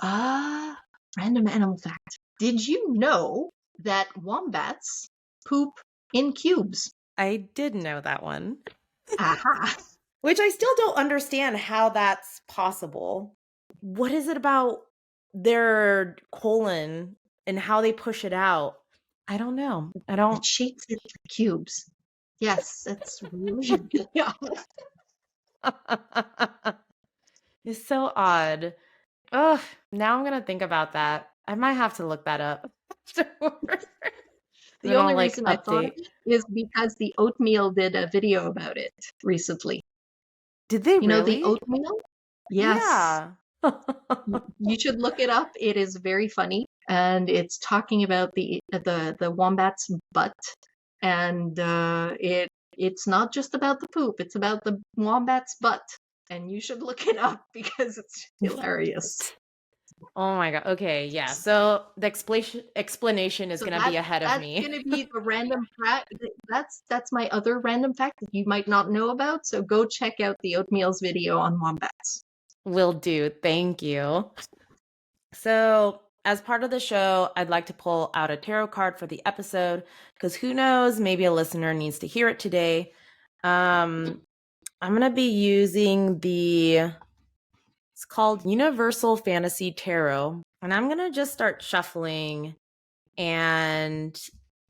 Speaker 2: Ah, random animal fact. Did you know that wombats poop in cubes?
Speaker 1: I did know that one,
Speaker 2: Aha.
Speaker 1: which I still don't understand how that's possible. What is it about their colon and how they push it out? I don't know. I
Speaker 2: It
Speaker 1: don't.
Speaker 2: shapes it like cubes. Yes, it's really yeah.
Speaker 1: It's so odd. Ugh, now I'm gonna think about that. I might have to look that up afterward.
Speaker 2: The
Speaker 1: Then I'll
Speaker 2: only
Speaker 1: like
Speaker 2: reason I thought of
Speaker 1: update.
Speaker 2: it is because the oatmeal did a video about it recently.
Speaker 1: Did they
Speaker 2: You know the
Speaker 1: really?
Speaker 2: oatmeal? Yes.
Speaker 1: Yeah.
Speaker 2: You should look it up. It is very funny, and it's talking about the wombat's butt, and it's not just about the poop. It's about the wombat's butt, and you should look it up because it's hilarious.
Speaker 1: Oh my God. Okay, yeah. So the explanation is
Speaker 2: So
Speaker 1: gonna be ahead of
Speaker 2: that's
Speaker 1: me.
Speaker 2: gonna be the random fact. That's my other random fact that you might not know about. So go check out the oatmeal's video on wombats.
Speaker 1: Will do. Thank you. So, as part of the show, I'd like to pull out a tarot card for the episode because who knows, maybe a listener needs to hear it today. Um, I'm going to be using it's called Universal Fantasy Tarot, and I'm going to just start shuffling. And,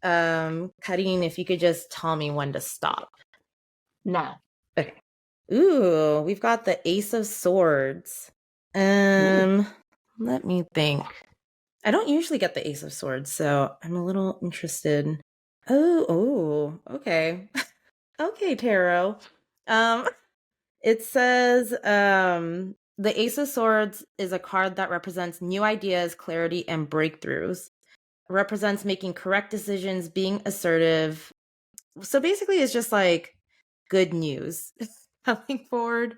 Speaker 1: Karine, if you could just tell me when to stop.
Speaker 2: Now,
Speaker 1: Okay. Ooh, we've got the Ace of Swords.
Speaker 2: ooh,
Speaker 1: Let me think. I don't usually get the Ace of Swords, so I'm a little interested. Okay. Okay, tarot. Um, it says the Ace of Swords is a card that represents new ideas, clarity, and breakthroughs. It represents making correct decisions, being assertive. So basically, it's just like good news coming forward.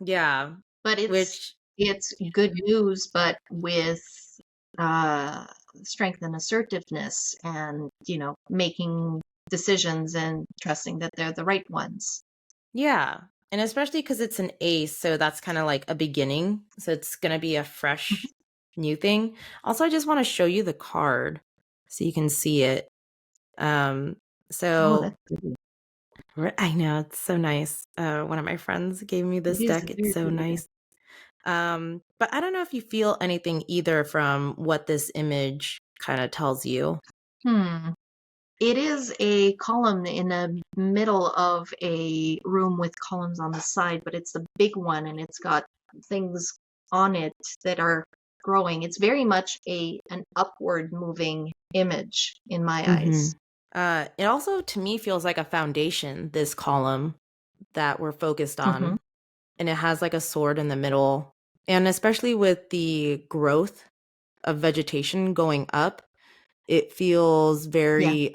Speaker 1: Yeah,
Speaker 2: but
Speaker 1: which
Speaker 2: it's good news, but with uh, strength and assertiveness, and making decisions and trusting that they're the right ones.
Speaker 1: yeah. And especially because it's an ace, so that's kind of like a beginning. So it's going to be a fresh new thing. Also, I just want to show you the card so you can see it. Um,
Speaker 2: Oh,
Speaker 1: so
Speaker 2: that's good.
Speaker 1: I know it's so nice. One of my friends gave me
Speaker 2: It
Speaker 1: this
Speaker 2: is
Speaker 1: deck. It's
Speaker 2: very
Speaker 1: so
Speaker 2: pretty.
Speaker 1: nice. But I don't know if you feel anything either from what this image kind of tells you.
Speaker 2: Hmm. It is a column in the middle of a room with columns on the side, but it's the big one and it's got things on it that are growing. It's very much an upward moving image in my
Speaker 1: Mm-hmm.
Speaker 2: eyes.
Speaker 1: It also to me feels like a foundation, this column that we're focused
Speaker 2: Hmm.
Speaker 1: on. And it has like a sword in the middle. And especially with the growth of vegetation going up, it feels
Speaker 2: Yeah.
Speaker 1: very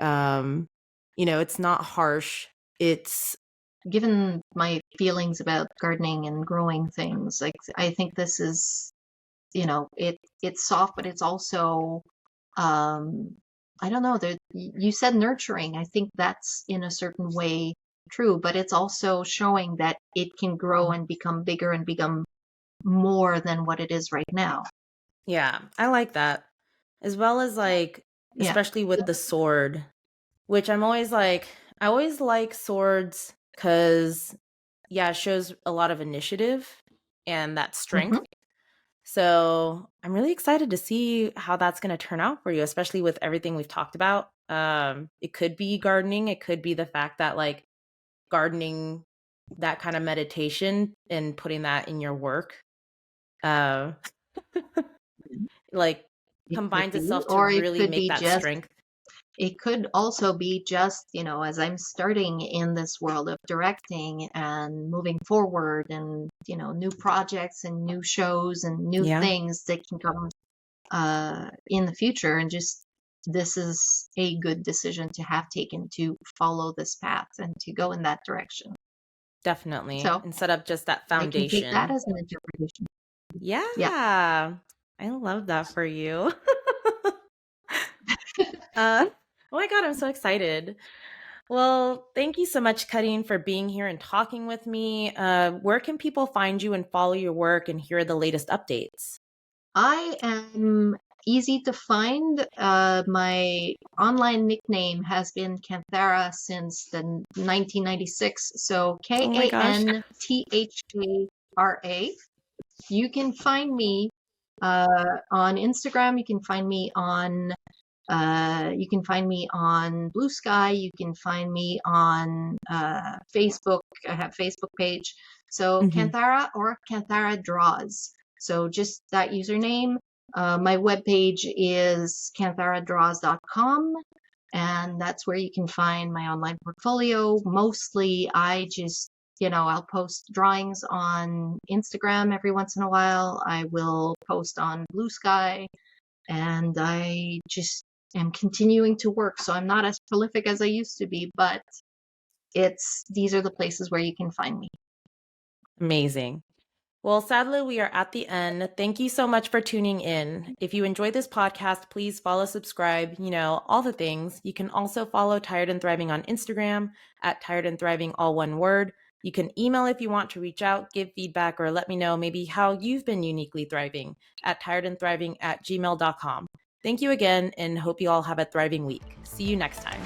Speaker 1: it's not harsh. It's
Speaker 2: Given my feelings about gardening and growing things, like I think this is, it's soft, but it's also um I don't know, there you said nurturing. I think that's in a certain way true, but it's also showing that it can grow and become bigger and become more than what it is right now.
Speaker 1: yeah, I like that. As well as like
Speaker 2: Yeah.
Speaker 1: especially with the sword, which I always like swords cuz yeah, it shows a lot of initiative and that
Speaker 2: Hmm.
Speaker 1: strength. So I'm really excited to see how that's going to turn out for you, especially with everything we've talked about. It could be gardening. It could be the fact that like gardening, that kind of meditation and putting that in your work. Uh, like
Speaker 2: It could
Speaker 1: combines
Speaker 2: be,
Speaker 1: itself to
Speaker 2: or it
Speaker 1: really
Speaker 2: could
Speaker 1: make
Speaker 2: be
Speaker 1: that
Speaker 2: just
Speaker 1: strength.
Speaker 2: it could also be just, as I'm starting in this world of directing and moving forward and, new projects and new shows and new
Speaker 1: Yeah,
Speaker 2: things that can come in the future. And just this is a good decision to have taken to follow this path and to go in that direction.
Speaker 1: definitely.
Speaker 2: So
Speaker 1: And set up just that
Speaker 2: I can take that
Speaker 1: foundation.
Speaker 2: as an interpretation. Yeah.
Speaker 1: Yeah. I love that for you. Oh my God, I'm so excited. Well, thank you so much, Karine, for being here and talking with me. Where can people find you and follow your work and hear the latest updates?
Speaker 2: I am easy to find. My online nickname has been Canthara since the 1996. So
Speaker 1: Oh my gosh.
Speaker 2: Kanthara. You can find me on Instagram. You can find me on Bluesky. You can find me on Facebook. I have a Facebook page. So
Speaker 1: Mhm.
Speaker 2: Canthara or Canthara Draws. So just that username. My webpage is cantharadraws.com, and that's where you can find my online portfolio. Mostly, I just, I'll post drawings on Instagram every once in a while. I will post on Bluesky, and I just am continuing to work. So I'm not as prolific as I used to be, but these are the places where you can find me.
Speaker 1: Amazing. Well, sadly, we are at the end. Thank you so much for tuning in. If you enjoyed this podcast, please follow, subscribe, all the things. You can also follow Tired and Thriving on Instagram at Tired and Thriving, all one word. You can email if you want to reach out, give feedback, or let me know maybe how you've been uniquely thriving at tiredandthriving@gmail.com. Thank you again and hope you all have a thriving week. See you next time.